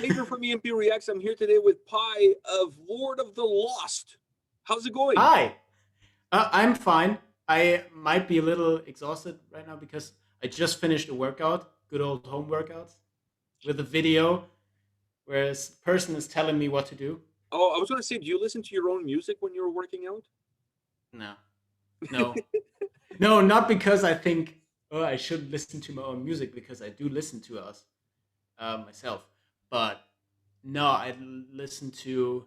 Major from A&P-REACTS. I'm here today with Pi of Lord of the Lost. How's it going? Hi, I'm fine. I might be a little exhausted right now because I just finished a workout, good old home workouts, with a video where the person is telling me what to do. Oh, I was going to say, do you listen to your own music when you're working out? No, no, no, not because I think oh I should listen to my own music because I do listen to us myself, but no, I listen to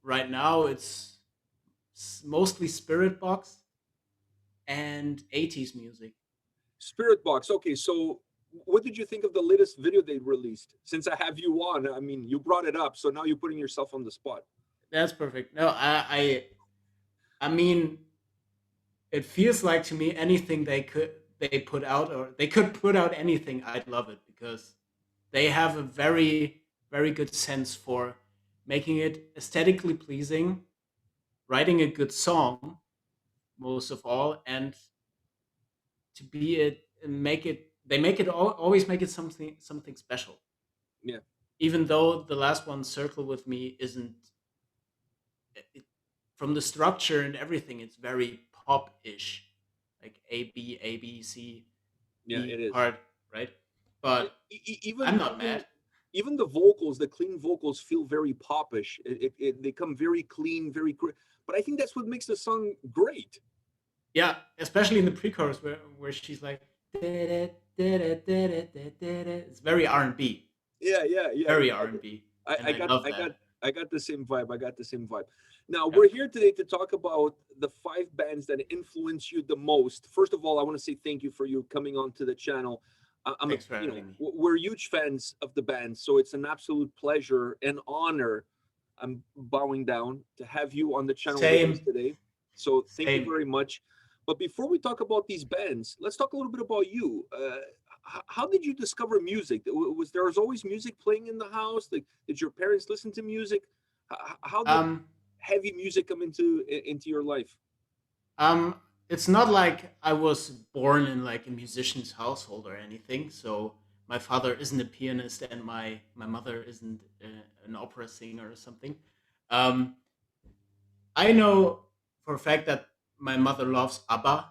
right now. It's mostly Spirit Box and 80s music. Spirit Box. Okay, so what did you think of the latest video they released? Since I have you on, I mean, you brought it up, so now you're putting yourself on the spot. That's perfect. No, I mean, it feels like to me anything they put out or they could put out anything, I'd love it because they have a very good sense for making it aesthetically pleasing, writing a good song most of all, and to be it make it they make it always make it something special. Yeah, Even though the last one, Circle with Me, isn't it, from the structure and everything, it's very pop-ish, like A B C yeah, it B is. part, right? But I'm Even not even mad. even the vocals, the clean vocals, feel very popish. They come very clean, but I think that's what makes the song great. Yeah, especially in the pre-chorus where she's like, it's very R&B, Yeah, yeah, yeah, very exactly. R&B, I, and I I got love I got that. I got the same vibe. I got the same vibe. Now Yeah, we're here today to talk about the five bands that influence you the most. First of all, I want to say thank you for you coming onto the channel. I'm a thanks for having me. we're huge fans of the band, so it's an absolute pleasure and honor. I'm bowing down to have you on the channel with us Same, today. So thank you same. very much. But before we talk about these bands, let's talk a little bit about you. How did you discover music? Was there was always music playing in the house? Like, did your parents listen to music? How did Um, heavy music come into your life? Um, it's not like I was born in like a musician's household or anything. So my father isn't a pianist, and my mother isn't an opera singer or something. Um, I know for a fact that my mother loves ABBA,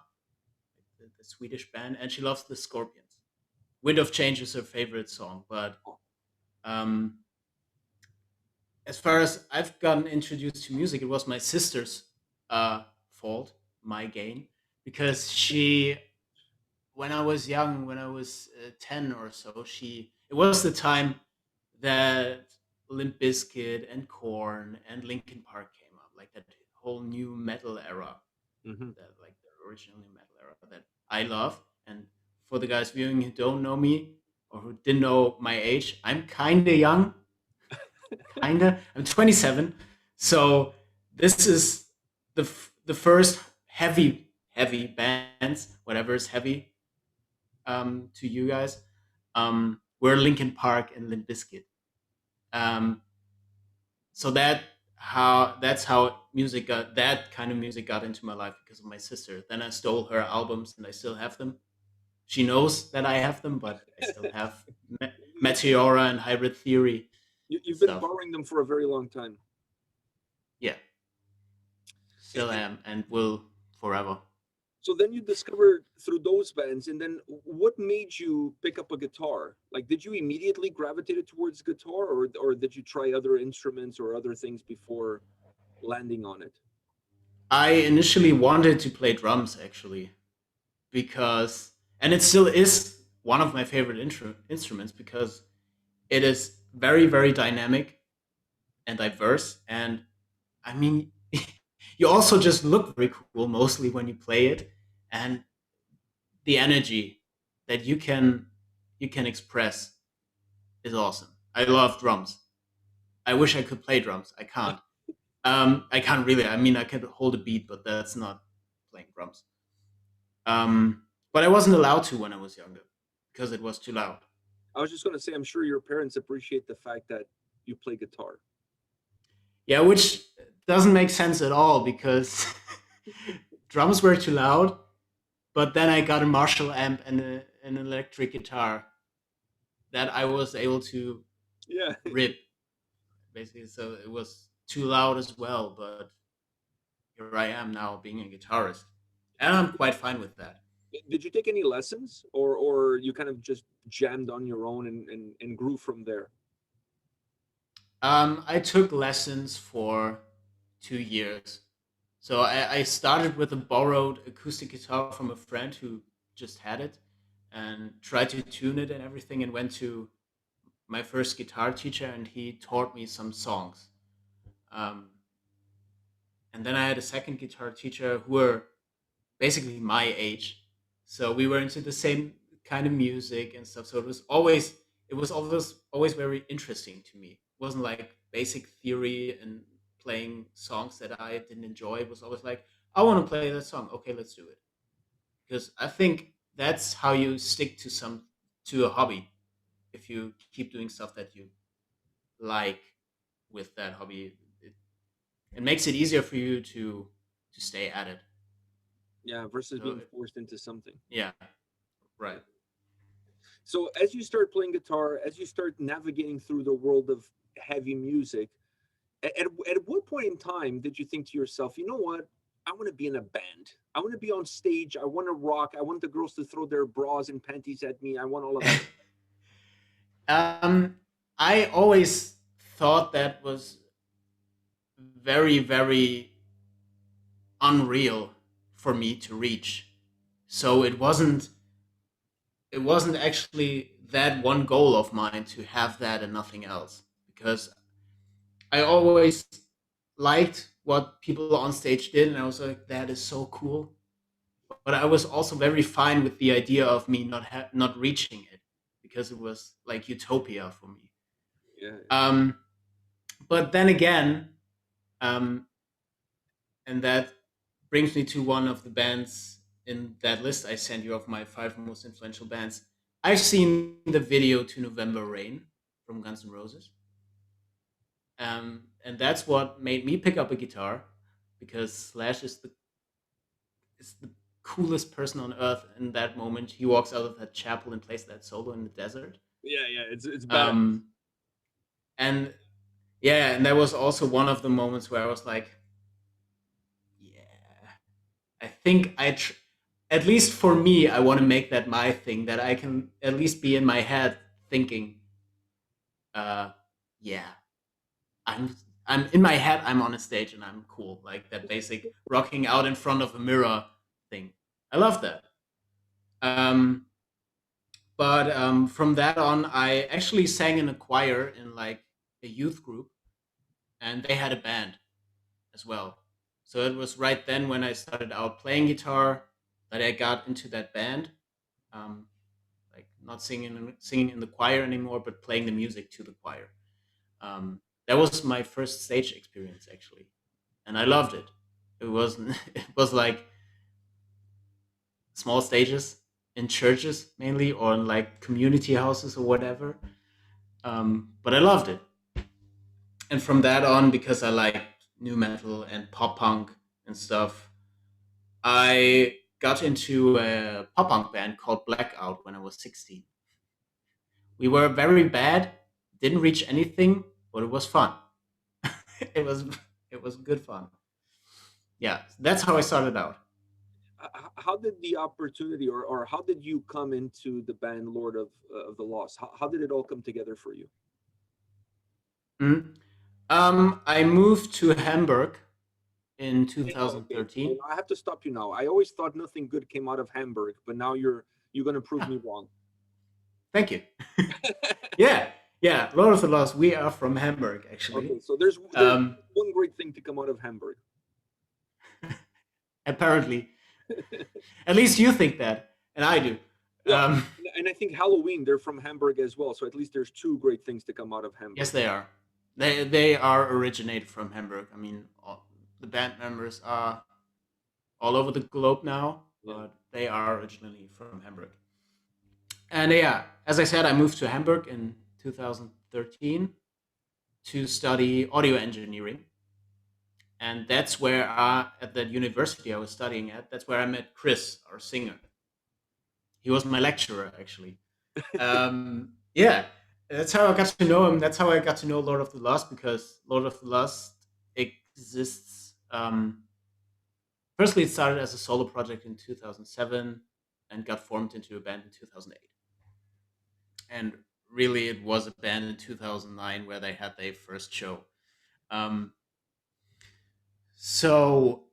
the Swedish band, and she loves the Scorpions. Wind of Change is her favorite song, but um, as far as I've gotten introduced to music, it was my sister's fault, my gain, because she when I was young, when I was 10 or so, it was the time that Limp Bizkit and Korn and Linkin Park came up, like that whole new metal era, Hmm. that like the original new metal era that I love. And for the guys viewing who don't know me or who didn't know my age, I'm kind of young, kinda. I'm 27, so this is the first heavy bands, whatever is heavy to you guys, were Linkin Park and Limp Bizkit. Um, so that's how music got that kind of music got into my life because of my sister. Then I stole her albums and I still have them. She knows that I have them, but I still have Meteora and Hybrid Theory and You've been stuff. borrowing them for a very long time. Yeah, And, still am and will forever. so then you discovered through those bands, and then what made you pick up a guitar? Like, did you immediately gravitated towards guitar, or did you try other instruments or other things before landing on it? I initially wanted to play drums actually because, and it still is one of my favorite instruments because it is very dynamic and diverse. And I mean, you also just look very cool mostly when you play it, and the energy that you can express is awesome. I love drums. I wish I could play drums. I can't. I can't really. I mean, I can hold a beat, but that's not playing drums. But I wasn't allowed to when I was younger because it was too loud. I was just going to say, I'm sure your parents appreciate the fact that you play guitar. Yeah, which doesn't make sense at all because drums were too loud. But then I got a Marshall amp and an electric guitar that I was able to Yeah. rip basically. So it was too loud as well. But here I am now being a guitarist, and Did I'm quite fine with that. did you take any lessons, or you kind of just jammed on your own and grew from there? I took lessons for 2 years. So I started with a borrowed acoustic guitar from a friend who just had it, and tried to tune it and everything, and went to my first guitar teacher, and he taught me some songs. Um, and then I had a second guitar teacher who were basically my age, so we were into the same kind of music and stuff. So it was always very interesting to me. It wasn't like basic theory and playing songs that I didn't enjoy. It was always like, I want to play that song. Okay, let's do it. Because I think that's how you stick to a hobby. If you keep doing stuff that you like with that hobby, it makes it easier for you to stay at it. Yeah, versus So being forced into something. yeah, Yeah. right. So as you start playing guitar, as you start navigating through the world of heavy music, at what point in time did you think to yourself, you know what? I want to be in a band. I want to be on stage. I want to rock. I want the girls to throw their bras and panties at me. I want all of that. um, I always thought that was very, very unreal for me to reach. So it wasn't actually that one goal of mine to have that and nothing else, because I always liked what people on stage did, and I was like, that is so cool. But I was also very fine with the idea of me not reaching it, because it was like utopia for me. Yeah. Um, but then again, um, and that brings me to one of the bands in that list I sent you of my five most influential bands. I've seen the video to November Rain from Guns N' Roses. And that's what made me pick up a guitar, because Slash is the coolest person on earth in that moment. He walks out of that chapel and plays that solo in the desert. Yeah, yeah, it's badass. Um, and yeah, and that was also one of the moments where I was like, yeah, I think at least for me, I want to make that my thing, that I can at least be in my head thinking, uh, yeah, I'm I'm in my head, I'm on a stage and I'm cool, like that basic rocking out in front of a mirror thing. I love that. Um, but from that on, I actually sang in a choir in like a youth group, and they had a band as well. So it was right then when I started out playing guitar that I got into that band. Um, like not singing in the choir anymore, but playing the music to the choir. That was my first stage experience actually, and I loved it. It was it was like small stages in churches mainly, or in like community houses or whatever. But I loved it, and from that on, because I liked new metal and pop punk and stuff, I got into a pop punk band called Blackout when I was 16. We were very bad, didn't reach anything, but it was fun. it was it was good fun. Yeah, that's how I started out. How did the opportunity, or how did you come into the band Lord of the Lost? How did it all come together for you? Mhm. I moved to Hamburg in Okay, so 2013. I have to stop you now. I always thought nothing good came out of Hamburg, but now you're going to prove Ah, me wrong. thank you. Yeah, yeah. Lord of the Lost. We are from Hamburg, Okay, actually. so there's Um, one great thing to come out of Hamburg. apparently, at least you think that, and I do. Well, Um, and I think Halloween, they're from Hamburg as well. So at least there's two great things to come out of yes, Hamburg. they are. They are originated from Hamburg. I mean, the band members are all over the globe now, Yeah. but they are originally from Hamburg. And yeah, as I said, I moved to Hamburg in 2013 to study audio engineering. And that's where at that university I was studying at, that's where I met Chris, our singer. He was my lecturer, actually. Yeah. That's how I got to know him. That's how I got to know Lord of the Lost, because Lord of the Lost exists. Firstly, it started as a solo project in 2007 and got formed into a band in 2008. And really, it was a band in 2009 where they had their first show. Um, so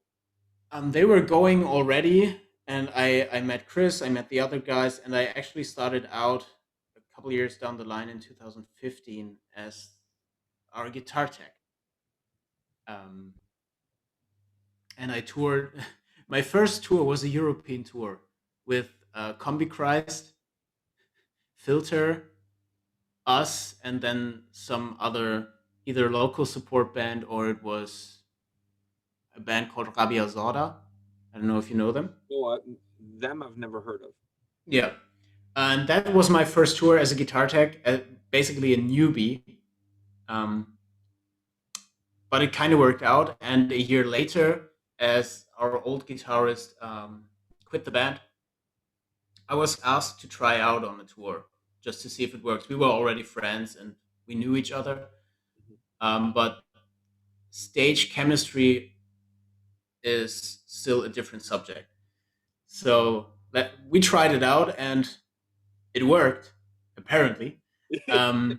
they were going already, and I met Chris, I met the other guys, and I actually started out a couple years down the line in 2015 as our guitar tech. Um, and I toured. My first tour was a European tour with Combi Christ, Filter, us, and then some other either local support band, or it was a band called Rabia Zoda. I don't know if you know them. No, them I've never heard of. Yeah. And that was my first tour as a guitar tech, basically a newbie. Um, but it kind of worked out. And a year later, as our old guitarist quit the band, I was asked to try out on the tour just to see if it works. We were already friends and we knew each other, Mhm. but stage chemistry is still a different subject. So we tried it out and it worked, apparently. Um,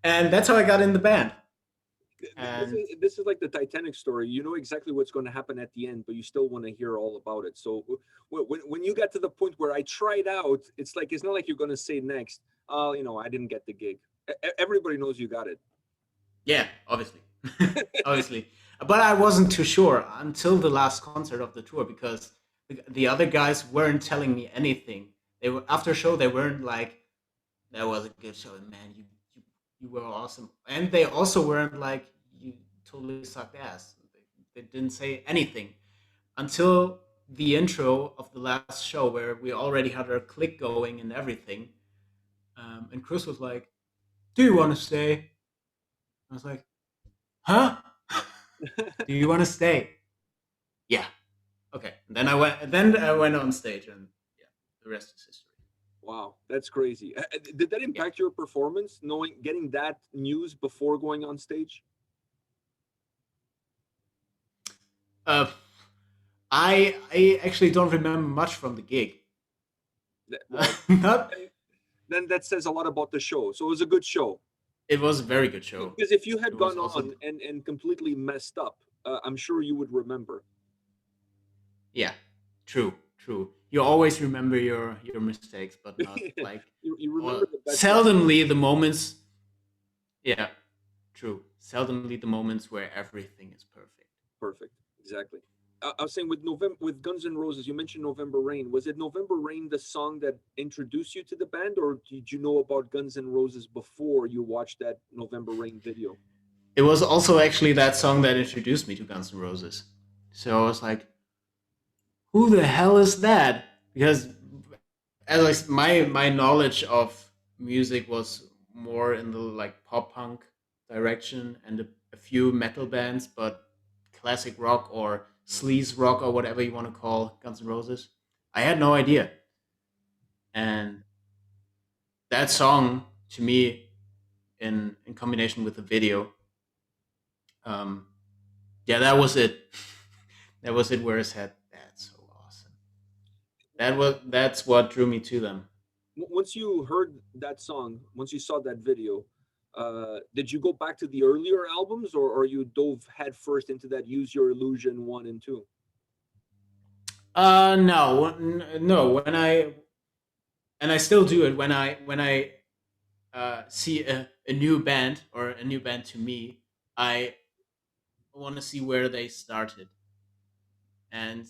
and that's how I got in the band. And This is like the Titanic story. You know exactly what's going to happen at the end, but you still want to hear all about it. So when you get to the point where I tried out, it's like it's not like you're going to say next, oh, I didn't get the gig. Everybody knows you got it. yeah, obviously. Obviously. But I wasn't too sure until the last concert of the tour, because the other guys weren't telling me anything. They were after show. They weren't like, "That was a good show, man. You were awesome." And they also weren't like, "You totally sucked ass." They didn't say anything until the intro of the last show, where we already had our click going and everything. And Chris was like, "Do you want to stay?" I was like, "Huh? Do you want to stay?" Yeah. Okay. And then I went. Then I went on stage, and yeah, the rest is history. Wow, that's crazy. Did that Yeah. impact your performance, getting that news before going on stage? Uh, I actually don't remember much from the gig. Well, Not. then that says a lot about the show. So it was a good show. It was a very good show. Because if you It had was gone also, on and completely messed up, I'm sure you would remember. yeah, true, true. You always remember your mistakes, but not like, You remember or the best ones. seldomly the moments. Yeah, true. Seldomly the moments where everything is perfect. Perfect. Exactly. I was saying with Guns N' Roses, you mentioned November Rain. Was it November Rain the song that introduced you to the band, or did you know about Guns N' Roses before you watched that November Rain video? It was also actually that song that introduced me to Guns N' Roses. So I was like, "Who the hell is that?" Because my knowledge of music was more in the like pop punk direction and a few metal bands, but classic rock or sleaze rock or whatever you want to call Guns N' Roses, I had no idea. And that song to me, in combination with the video, um, yeah, that was it. That was it. Where his head. That's so awesome. That's what drew me to them. Once you heard that song, once you saw that video, did you go back to the earlier albums, or you dove headfirst into that Use Your Illusion 1 and 2? No, no. And I still do it when I see a new band, or a new band to me. I want to see where they started, and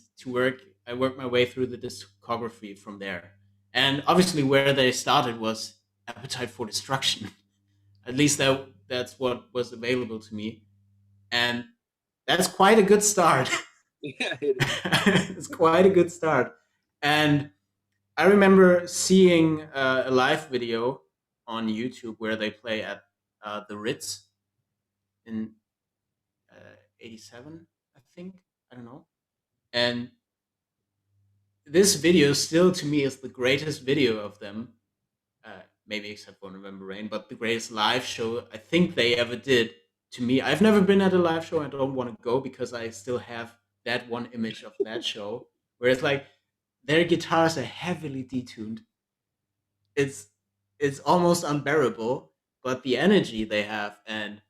I work my way through the discography from there. And obviously, where they started was Appetite for Destruction. At least that's what was available to me, and that's quite a good start. Yeah, it is. It's quite a good start. And I remember seeing a live video on YouTube where they play at the Ritz in '87, I think. I don't know. And this video still to me is the greatest video of them maybe except for November Rain, but the greatest live show I think they ever did to me. I've never been at a live show. I don't want to go because I still have that one image of that show where it's like their guitars are heavily detuned. It's it's almost unbearable, but the energy they have and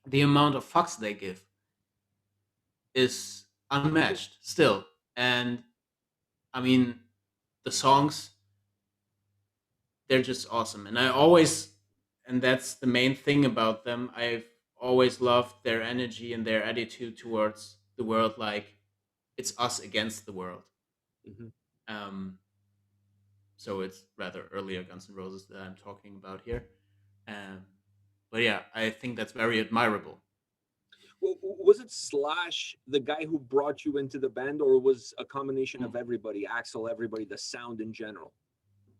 the amount of fucks they give is unmatched still. And I mean, the songs, they're just awesome. And I always, and that's the main thing about them, I've always loved their energy and their attitude towards the world. Like, it's us against the world. Mhm. Um, so it's rather earlier Guns N' Roses that I'm talking about here. Um, but yeah, I think that's very admirable. Was it Slash the guy who brought you into the band, or was a combination Mm. of everybody, Axel, everybody, the sound in general?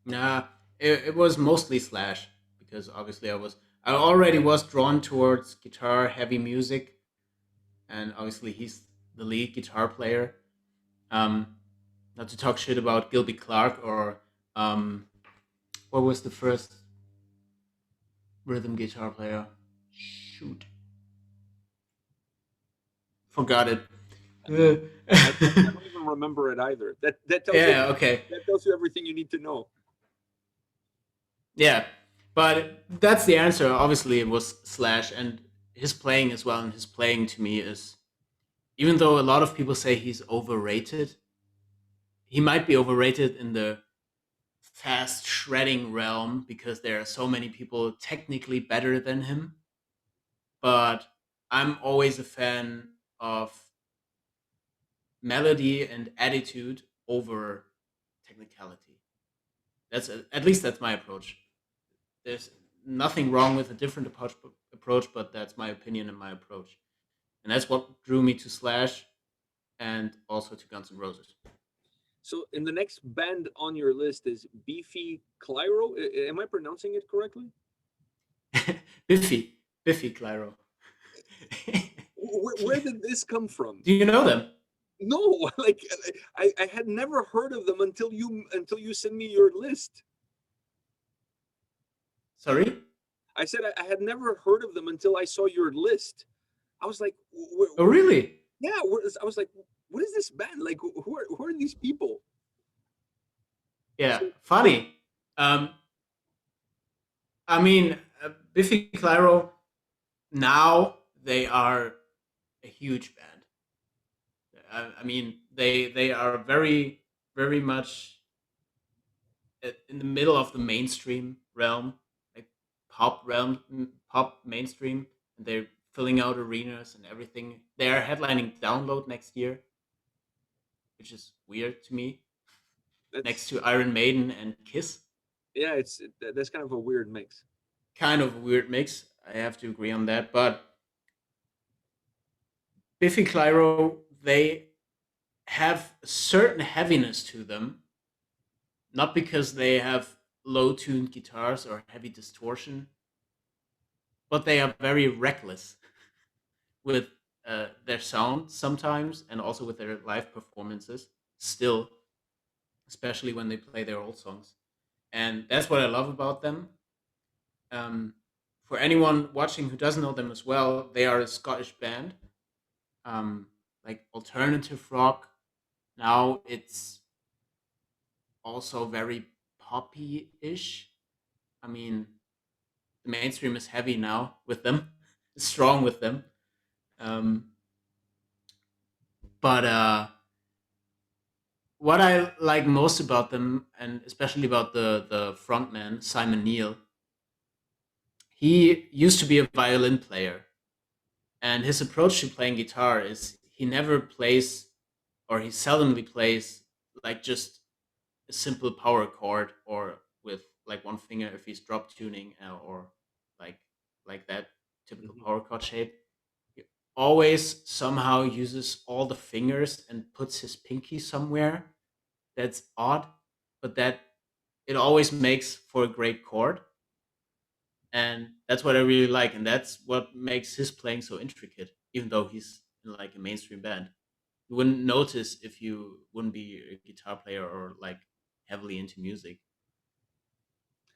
Nah, it was mostly Slash because obviously I already was drawn towards guitar heavy music, and obviously he's the lead guitar player. Um, Not to talk shit about Gilby Clark or what was the first rhythm guitar player? Shoot, forgot it. I don't even remember it either. That tells you Yeah, okay. that tells you everything you need to know. Yeah, but that's the answer. Obviously, it was Slash and his playing as well. And his playing to me is, even though a lot of people say he's overrated, he might be overrated in the fast shredding realm because there are so many people technically better than him. But I'm always a fan of melody and attitude over technicality. At least that's my approach. There's nothing wrong with a different approach, but that's my opinion and my approach, and that's what drew me to Slash and also to Guns N' Roses. So, in the next band on your list is Beefy Clyro. Am I pronouncing it correctly? Biffy Clyro. Where did this come from? Do you know them? No, like I had never heard of them until you sent me your list. Sorry. I said I had never heard of them until I saw your list. I was like, Oh, really? yeah. I was like, what is this band? Like, who are these people? Yeah. So, Funny. Um, I mean, Biffy Clyro. Now they are a huge band. I mean, they are very much in the middle of the mainstream realm, like pop mainstream, and they're filling out arenas and everything. They are headlining Download next year, which is weird to me. Next that's to Iron Maiden and Kiss, yeah. That's kind of a weird mix. kind of a weird mix. I have to agree on that. But Biffy Clyro, they have a certain heaviness to them, not because they have low tuned guitars or heavy distortion, but they are very reckless with their sound sometimes and also with their live performances still, especially when they play their old songs. And that's what I love about them. um, for anyone watching who doesn't know them as well, they are a Scottish band, um, like alternative rock. Now it's also very poppy-ish. I mean, the mainstream is heavy now with them, strong with them. um, but what I like most about them, and especially about the frontman Simon Neil, he used to be a violin player, and his approach to playing guitar is he never plays, or he seldomly plays, like just a simple power chord or with like one finger if he's drop tuning, or like that typical Mhm. power chord shape. He always somehow uses all the fingers and puts his pinky somewhere that's odd, but that it always makes for a great chord. And that's what I really like, and that's what makes his playing so intricate, even though he's in like a mainstream band. You wouldn't notice if you wouldn't be a guitar player or like heavily into music.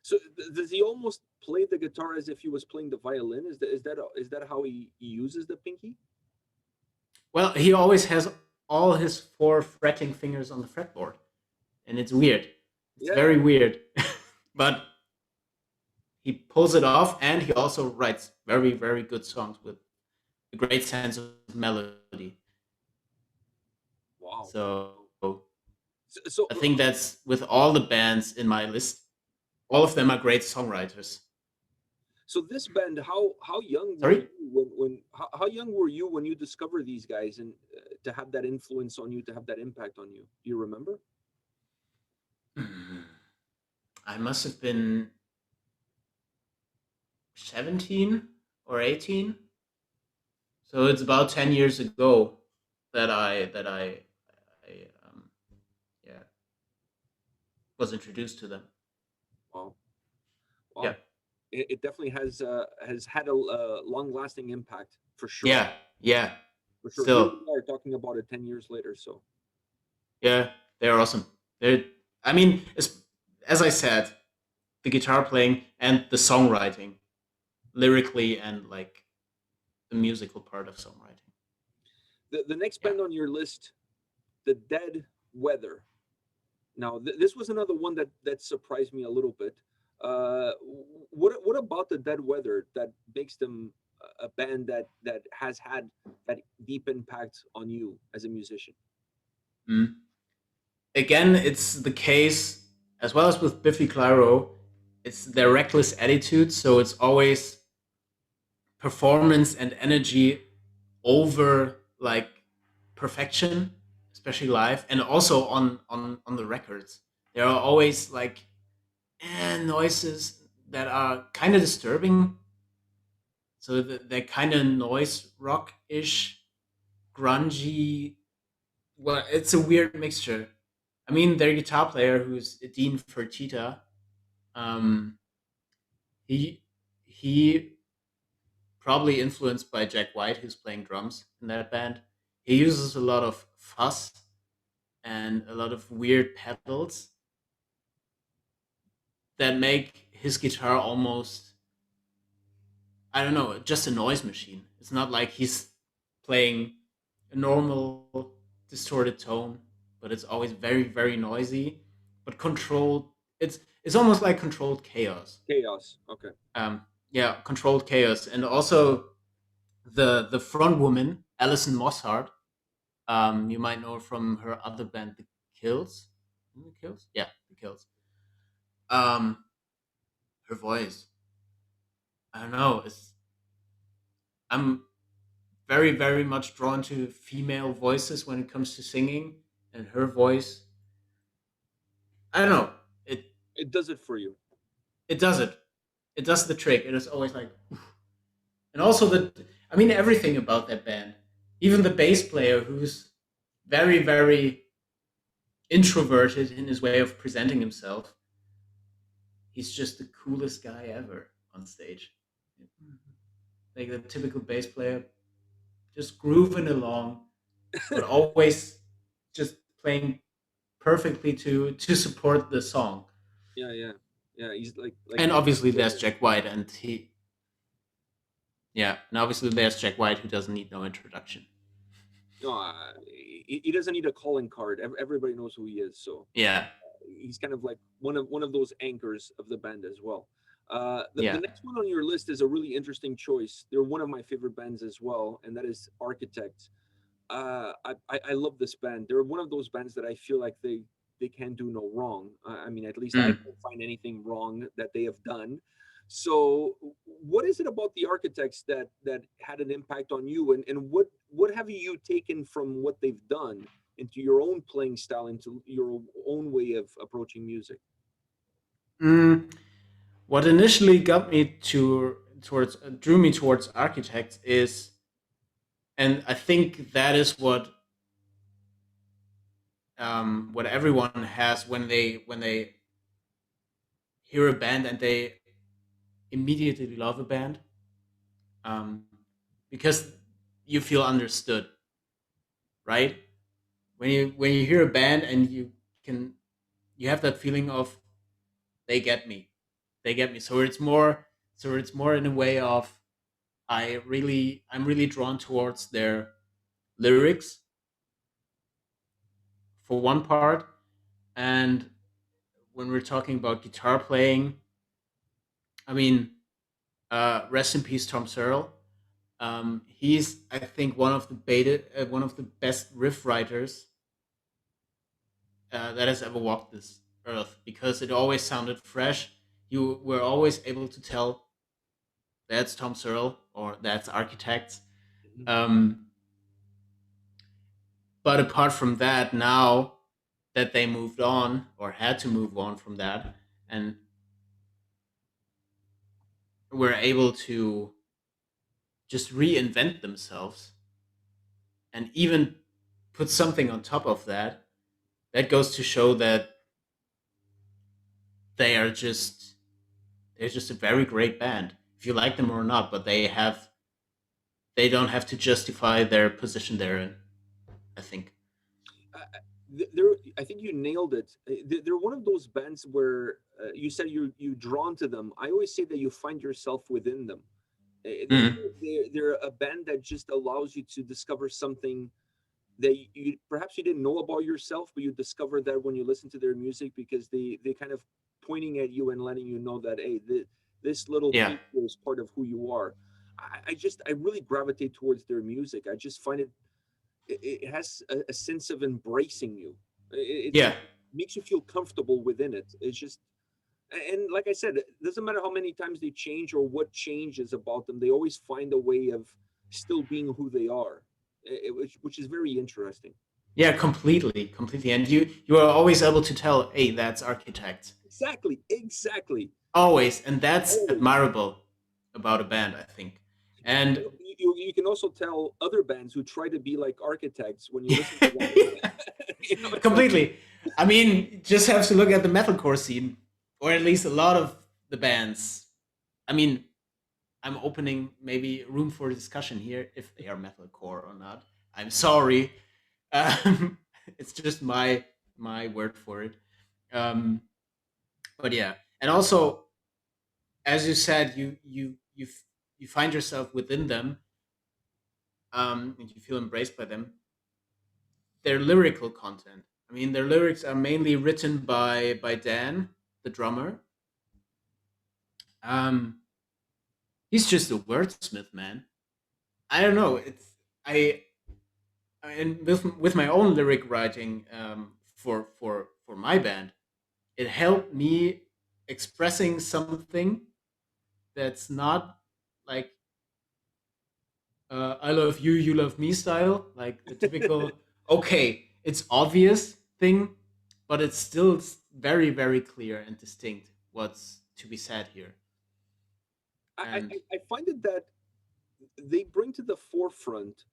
So does he almost play the guitar as if he was playing the violin? Is that how he uses the pinky? Well, he always has all his four fretting fingers on the fretboard, and it's weird. It's Yeah. very weird, but he pulls it off, and he also writes very, very good songs with a great sense of melody. Wow. So So I think that's with all the bands in my list. All of them are great songwriters. so this band, how young were Sorry. you when how young were you when you discovered these guys and to have that influence on you, to have that impact on you? Do you remember? Mm, I must have been 17 or 18. So it's about 10 years ago that I yeah, was introduced to them. Wow. Yeah. Wow. It definitely has had a long lasting impact for sure. Yeah. Yeah. For sure. Here Still. we are talking about it 10 years later. So Yeah, they're awesome. They're I mean, as I said, the guitar playing and the songwriting, lyrically and like the musical part of songwriting. the next Yeah. band on your list, the Dead Weather. Now, this was another one that surprised me a little bit. What about the Dead Weather that makes them a band that has had that deep impact on you as a musician? Mm. Again, it's the case as well as with Biffy Clyro. It's their reckless attitude, so it's always performance and energy over like perfection, especially live, and also on the records. There are always like noises that are kind of disturbing. So they're kind of noise rock ish, grungy. Well, it's a weird mixture. I mean, their guitar player, who's Dean Fertitta, um, he he probably influenced by Jack White, who's playing drums in that band. He uses a lot of fuzz and a lot of weird pedals that make his guitar almost, I don't know, just a noise machine. It's not like he's playing a normal distorted tone, but it's always very, very noisy, but controlled. It's almost like controlled chaos. Chaos. Okay. Yeah, controlled chaos, and also the front woman, Alison Mosshart. You might know her from her other band, The Kills. The Kills, yeah, The Kills. Um, her voice, I don't know. I'm very, very much drawn to female voices when it comes to singing, and her voice, I don't know. It does it for you. It does it. It does the trick. It is always like, and also I mean, everything about that band, even the bass player, who's very, very introverted in his way of presenting himself. He's just the coolest guy ever on stage. Like the typical bass player, just grooving along, but always just playing perfectly to support the song. Yeah, yeah, yeah. He's like And the obviously there's player. Jack White, and yeah, and obviously there's Jack White, who doesn't need no introduction. No, he doesn't need a calling card. Everybody knows who he is. So Yeah, he's kind of like one of those anchors of the band as well. The yeah. next one on your list is a really interesting choice. They're one of my favorite bands as well, and that is Architects. I love this band. They're one of those bands that I feel like they can do no wrong. I mean, at least I Mm. can't find anything wrong that they have done. So, what is it about the Architects that had an impact on you, and what have you taken from what they've done into your own playing style, into your own way of approaching music? Mm. What initially got me towards drew me towards architects is, and I think that is what everyone has when they hear a band and they immediately love a band, um, because you feel understood, right? When you hear a band and can you have that feeling of they get me, they get me. So it's more in a way of I'm really drawn towards their lyrics for one part, and when we're talking about guitar playing, I mean, rest in peace, Tom Searle. He's, I think, one of the best riff writers that has ever walked this earth, because it always sounded fresh. You were always able to tell that's Tom Searle or that's Architects. Mhm. Um, but apart from that, now that they moved on or had to move on from that, and were able to just reinvent themselves and even put something on top of that, that goes to show that they are just they're just a very great band. If you like them or not, but they don't have to justify their position they're in, I think. They're, I think you nailed it. They're one of those bands where you said you drawn to them. I always say that you find yourself within them. Mm. They're a band that just allows you to discover something that you perhaps you didn't know about yourself, but you discover that when you listen to their music, because they kind of pointing at you and letting you know that, hey, this little Yeah. piece here is part of who you are. I really gravitate towards their music. I just find it has a sense of embracing you. It Yeah. makes you feel comfortable within it. It's just, and like I said, it doesn't matter how many times they change or what changes about them. They always find a way of still being who they are, which is very interesting. Yeah, completely, completely. And you are always able to tell, hey, that's Architects. Exactly, exactly. Always. And that's Always. admirable about a band, I think. And You can also tell other bands who try to be like Architects when you listen to them. It's like, completely. I mean, just have to look at the metalcore scene, or at least a lot of the bands. I mean, I'm opening maybe room for discussion here if they are metalcore or not. I'm sorry. Um, it's just my word for it. Um, but yeah, and also, as you said, you find yourself within them, and you feel embraced by them. Their lyrical content. I mean, their lyrics are mainly written by Dan, the drummer. Um, he's just a wordsmith, man. I don't know. And with my own lyric writing, for my band, it helped me expressing something that's not like I love you, you love me style, like the typical okay, it's obvious thing, but it's still very very clear and distinct what's to be said here. And I find it that they bring to the forefront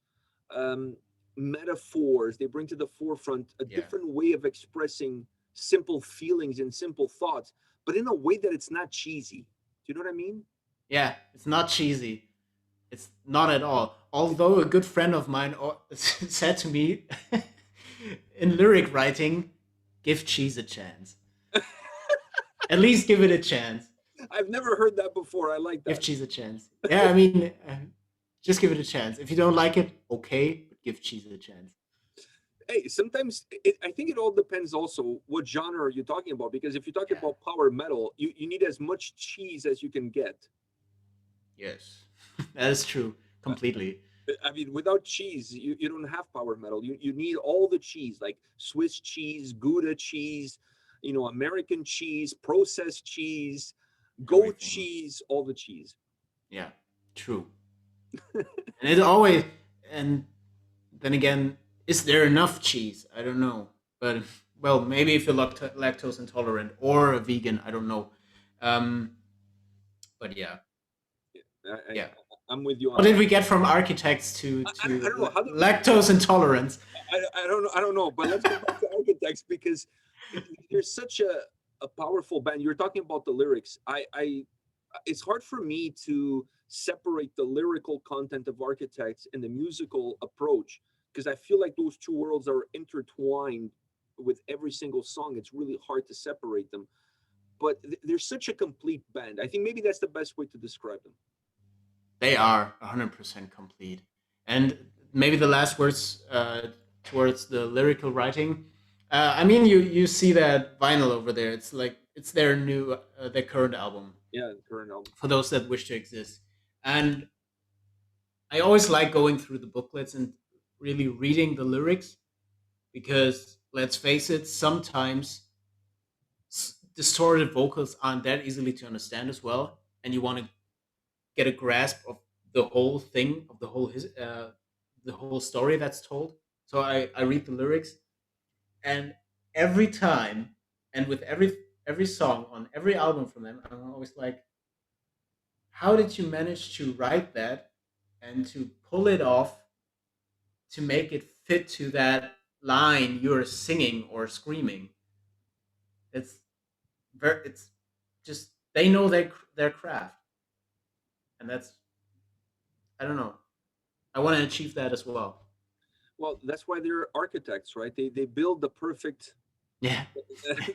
um, metaphors. They bring to the forefront a yeah, different way of expressing simple feelings and simple thoughts, but in a way that it's not cheesy. Do you know what I mean? yeah, it's not cheesy. It's not at all. Although a good friend of mine said to me, in lyric writing, give cheese a chance. At least give it a chance. I've never heard that before. I like Give that. cheese a chance. Yeah, I mean, just give it a chance. If you don't like it, okay, but give cheese a chance. Hey, sometimes I think it all depends also what genre are you talking about, because if you're talking Yeah. about power metal, you need as much cheese as you can get. Yes. That is true. Uh, Completely. I mean, without cheese, you don't have power metal. You need all the cheese, like Swiss cheese, Gouda cheese, American cheese, processed cheese, goat Everything. cheese, all the cheese. Yeah. True. And it always and then again, is there enough cheese? I don't know. But well, maybe if you're lactose intolerant or a vegan, I don't know. Um, but yeah, I, I yeah. I'm with you How on did that. we get from architects I to don't know how did we get lactose intolerance? I don't know. I don't know. But let's go back to Architects, because you're such a powerful band. You're talking about the lyrics. It's hard for me to separate the lyrical content of Architects and the musical approach, because I feel like those two worlds are intertwined with every single song. It's really hard to separate them. but they're such a complete band. I think maybe that's the best way to describe them. They are 100% complete. And maybe the last words towards the lyrical writing. I mean, you see that vinyl over there. It's like it's their new, their current album Yeah, the current album. for those that wish to exist. And I always like going through the booklets and really reading the lyrics because let's face it, sometimes distorted vocals aren't that easily to understand as well, and you want to get a grasp of the whole thing, of the whole story that's told. So I read the lyrics, and every time, and with every song on every album from them, I'm always like, how did you manage to write that and to pull it off to make it fit to that line you're singing or screaming? It's it's just they know their craft, and that's, I don't know. I want to achieve that as well. Well, that's why they're architects, right? They build the perfect Yeah,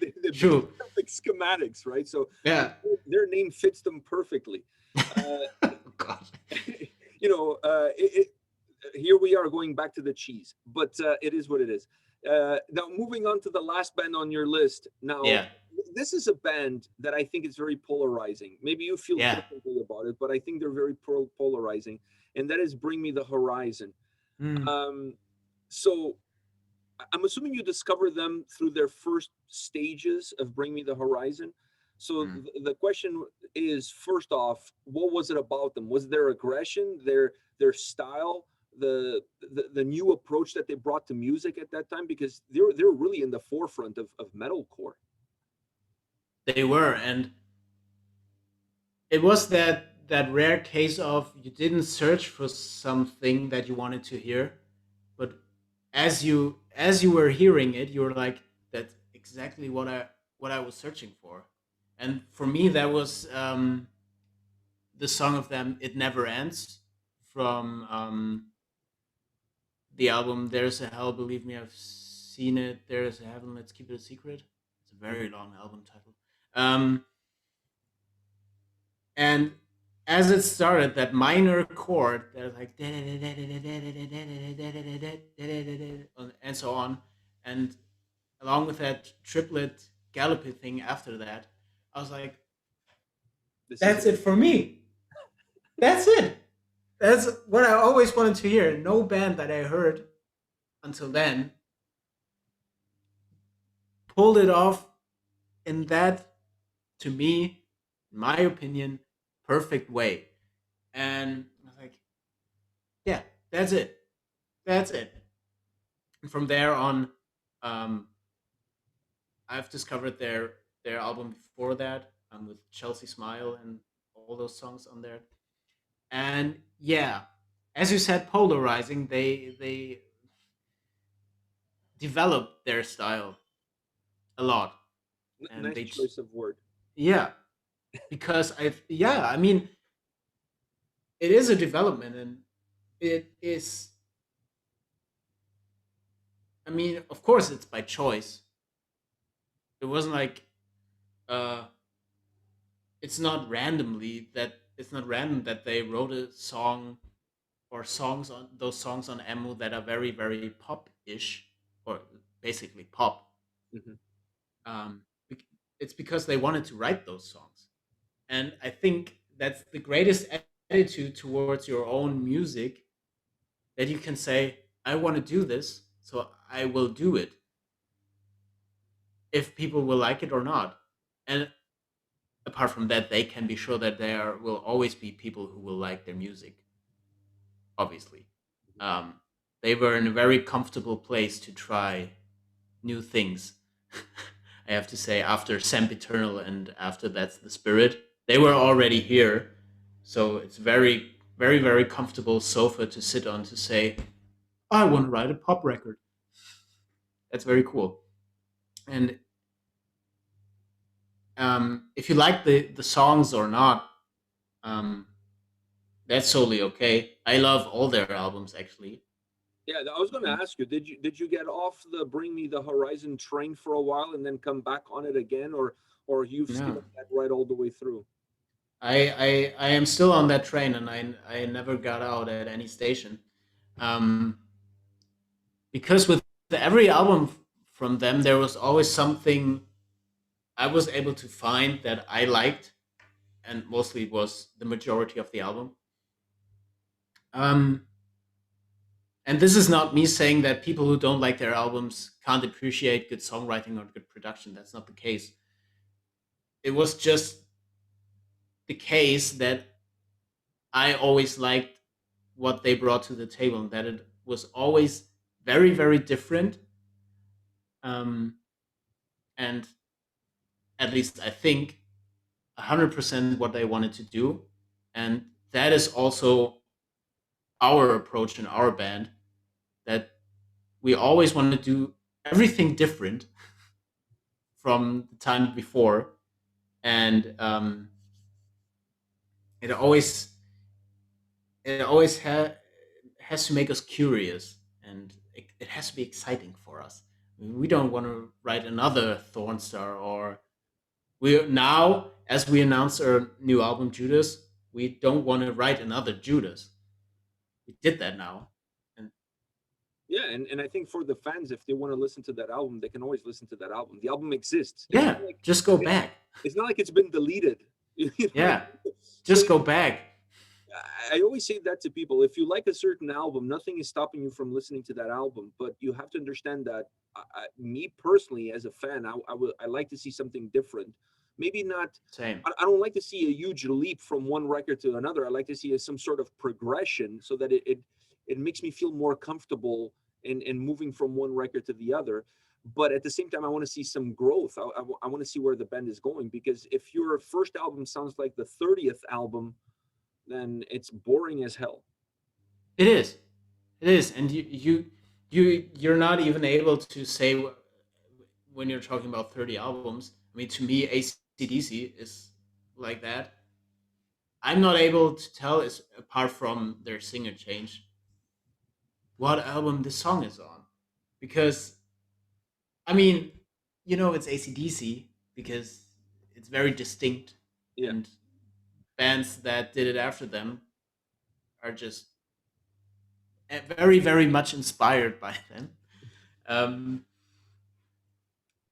they build true. the perfect schematics, right? So Yeah. their name fits them perfectly. Uh, Oh, God. here we are going back to the cheese, but it is what it is. Now, moving on to the last band on your list. Now, Yeah. this is a band that I think is very polarizing. Maybe you feel Yeah. differently about it, but I think they're very polarizing, and that is Bring Me the Horizon. Mm, Um, so I'm assuming you discovered them through their first stages of Bring Me the Horizon. So mm. the question is, first off, what was it about them? Was their aggression, their style, the new approach that they brought to music at that time? Because they're really in the forefront of metalcore. They were, and it was that rare case of you didn't search for something that you wanted to hear, but as you were hearing it, you were like, "That's exactly what I was searching for." And for me, that was the song of them, "It Never Ends," from the album "There's a Hell, Believe Me, I've Seen It." "There's a Heaven, Let's Keep It a Secret." It's a very long album title. Um, and as it started, that minor chord, there's like and so on, and along with that triplet gallopy thing after that, I was like, This is "That's it. it for me. That's it. That's what I always wanted to hear." No band that I heard until then pulled it off in that, to me, in my opinion, perfect way. And I was like, yeah, that's it. That's it. And from there on, um, I've discovered their album before that, with Chelsea Smile and all those songs on there. And yeah, as you said, polarizing. They developed their style a lot, and Nice choice of word. yeah, because I mean, it is a development, and it is, I mean, of course it's by choice. It wasn't like, uh it's not random that they wrote a song or songs on Emu that are very, very pop-ish, or basically pop. Mhm. Bec- it's because they wanted to write those songs, and I think that's the greatest attitude towards your own music, that you can say, I want to do this, so I will do it, if people will like it or not. And apart from that, they can be sure that there will always be people who will like their music, obviously. um, they were in a very comfortable place to try new things. I have to say, after Sempiternal and after That's the Spirit, they were already here. So it's very, very, very comfortable sofa to sit on to say, I want to write a pop record. That's very cool. And if you like the songs or not, um, that's solely okay. I love all their albums, actually. Yeah, I was going to ask you, did you get off the Bring Me the Horizon train for a while and then come back on it again, or you've stayed No, on that ride all the way through? I am still on that train, and I never got out at any station, um, because with every album from them, there was always something I was able to find that I liked, and mostly it was the majority of the album. Um, and this is not me saying that people who don't like their albums can't appreciate good songwriting or good production. That's not the case. It was just the case that I always liked what they brought to the table, and that it was always very, very different. Um, and at least I think 100% what they wanted to do. And that is also our approach in our band, that we always want to do everything different from the time before. And it always it always has to make us curious, and it has to be exciting for us. I mean, we don't want to write another Thorn Star, or we now, as we announce our new album Judas, we don't want to write another Judas. We did that now, and Yeah, and I think for the fans, if they want to listen to that album, they can always listen to that album. The album exists. It's yeah, not like just go it's back. it's not like it's been deleted. You know what I Yeah, mean? So just go back. I always say that to people. If you like a certain album, nothing is stopping you from listening to that album. But you have to understand that me personally, as a fan, I like to see something different. Maybe not. Same. I don't like to see a huge leap from one record to another. I like to see some sort of progression so that it makes me feel more comfortable in moving from one record to the other. But at the same time, I want to see some growth. I want to see where the band is going, because if your first album sounds like the 30th album, then it's boring as hell. It is. It is, and you're not even able to say when you're talking about 30 albums. I mean, to me, ACDC is like that. I'm not able to tell, is apart from their singer change, what album this song is on, because I mean, it's ACDC because it's very distinct, Yeah. and bands that did it after them are just very, very much inspired by them. Um,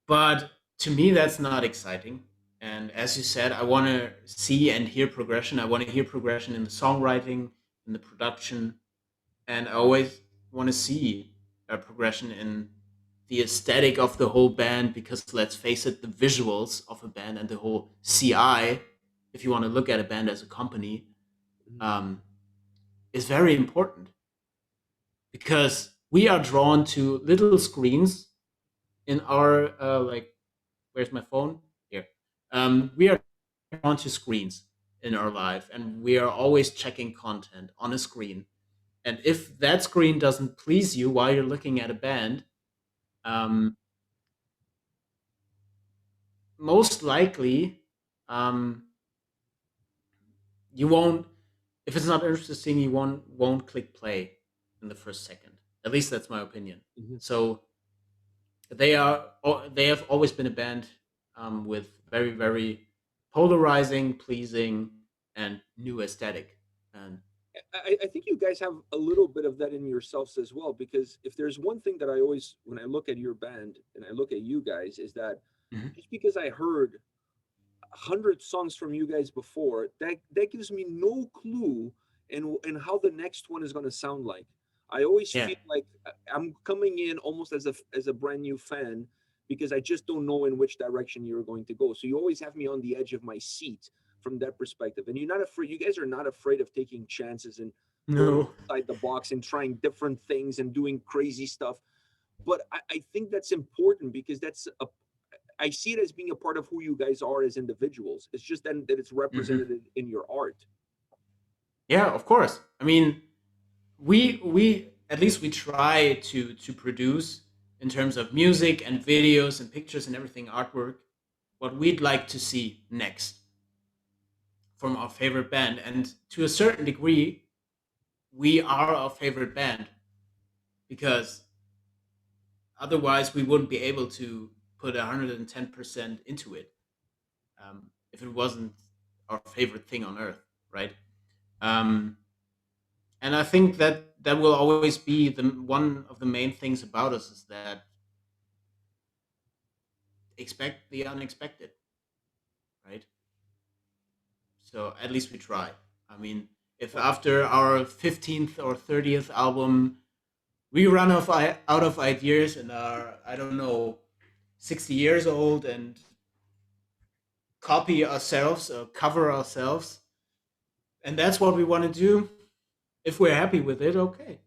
but to me, that's not exciting. And as you said, I want to see and hear progression. I want to hear progression in the songwriting, in the production, and I always want to see a progression in the aesthetic of the whole band. Because let's face it, the visuals of a band and the whole CI, if you want to look at a band as a company, Mhm. um, is very important, because we are drawn to little screens in our like, where's my phone here, we are drawn to screens in our life, and we are always checking content on a screen. And if that screen doesn't please you while you're looking at a band, um, most likely, um, you won't, if it's not interesting, you won't click play in the first second. At least that's my opinion. Mhm. So they have always been a band, with very, very polarizing, pleasing, and new aesthetic. And I think you guys have a little bit of that in yourselves as well, because if there's one thing that I always, when I look at your band and I look at you guys, is that Mhm. just because I heard 100 songs from you guys before, that gives me no clue in how the next one is going to sound like. I always Yeah. feel like I'm coming in almost as a brand new fan, because I just don't know in which direction you're going to go. So you always have me on the edge of my seat from that perspective. And you're not afraid. You guys are not afraid of taking chances and going No. outside the box and trying different things and doing crazy stuff. But I think that's important, because that's a I see it as being a part of who you guys are as individuals. It's just then that it's Hmm. represented in your art. Yeah, of course. I mean, we at least we try to produce, in terms of music and videos and pictures and everything, artwork, what we'd like to see next from our favorite band. And to a certain degree, we are our favorite band, because otherwise we wouldn't be able to put 110% into it, if it wasn't our favorite thing on earth, right? Um, and I think that that will always be the one of the main things about us is that expect the unexpected, right? So at least we try. I mean, if Oh, after our 15th or 30th album we run out of ideas and are, I don't know, 60 years old and copy ourselves or cover ourselves, and that's what we want to do, if we're happy with it, okay.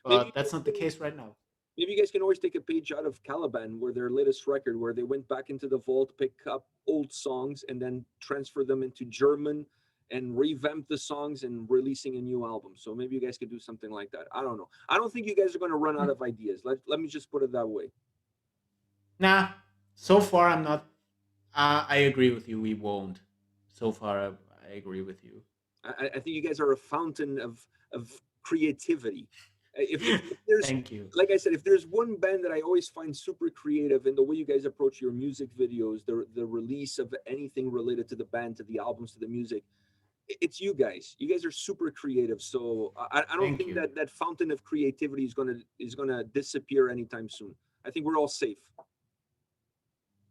maybe But that's not the case right now. maybe you guys can always take a page out of Caliban, where their latest record, where they went back into the vault, pick up old songs, and then transfer them into German and revamp the songs and releasing a new album. So maybe you guys could do something like that. I don't know. I don't think you guys are going to run out Hmm. of ideas. Let me just put it that way. Nah, so far I'm not. I agree with you. We won't. So far, I agree with you. I think you guys are a fountain of creativity. If there's, Thank you. like I said, if there's one band that I always find super creative in the way you guys approach your music videos, the release of anything related to the band, to the albums, to the music, it's you guys. You guys are super creative. So I don't Thank think you. that that fountain of creativity is gonna disappear anytime soon. I think we're all safe.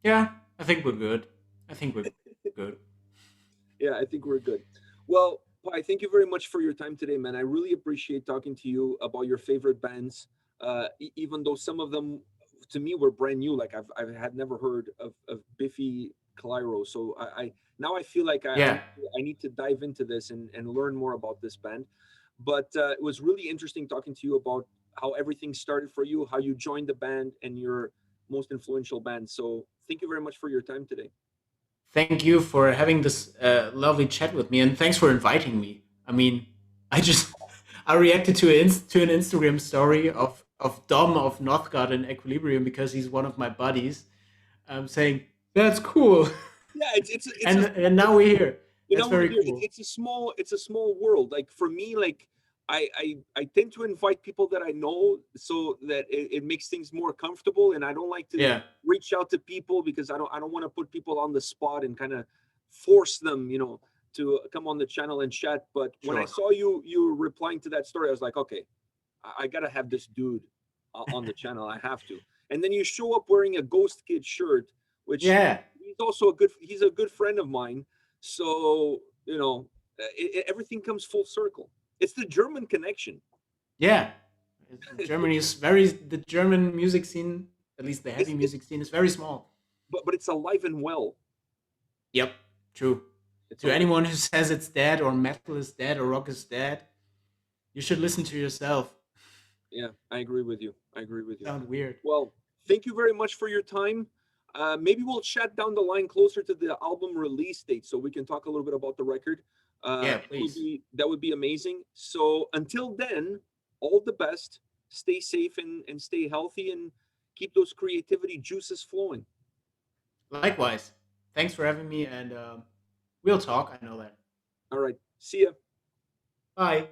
Yeah, I think we're good. I think we're good. Yeah, I think we're good. Well, Pi, thank you very much for your time today, man. I really appreciate talking to you about your favorite bands. Even though some of them to me were brand new, like I had never heard of Biffy Clyro. So I now I feel like Yeah. I need to dive into this and learn more about this band. But it was really interesting talking to you about how everything started for you, how you joined the band, and your most influential band. So thank you very much for your time today. Thank you for having this lovely chat with me, and thanks for inviting me. I mean, I just I reacted to to an Instagram story of Dom of Northgard and Equilibrium because he's one of my buddies. Saying that's cool, Yeah, it's a and now we're here. you That's know we're very here. cool. It's a small world. Like for me, like I tend to invite people that I know so that it makes things more comfortable, and I don't like to Yeah, reach out to people because I don't want to put people on the spot and kind of force them, to come on the channel and chat. But when I sure. saw you replying to that story, I was like, okay, I gotta have this dude on the channel. I have to. And then you show up wearing a Ghost Kid shirt, which Yeah, he's a good friend of mine. So everything comes full circle. It's the German connection. yeah. Germany is very the German music scene, at least the heavy It's music scene, is very small. but it's alive and well. Yep, true. It's To alive. anyone who says it's dead or metal is dead or rock is dead, you should listen to yourself. Yeah, I agree with you. I agree with you. Sound weird. Well, thank you very much for your time. Maybe we'll chat down the line closer to the album release date so we can talk a little bit about the record. Yeah, please. That would be amazing. So until then, all the best. Stay safe and stay healthy and keep those creativity juices flowing. Likewise. Thanks for having me, and we'll talk. I know that. All right. See ya. Bye.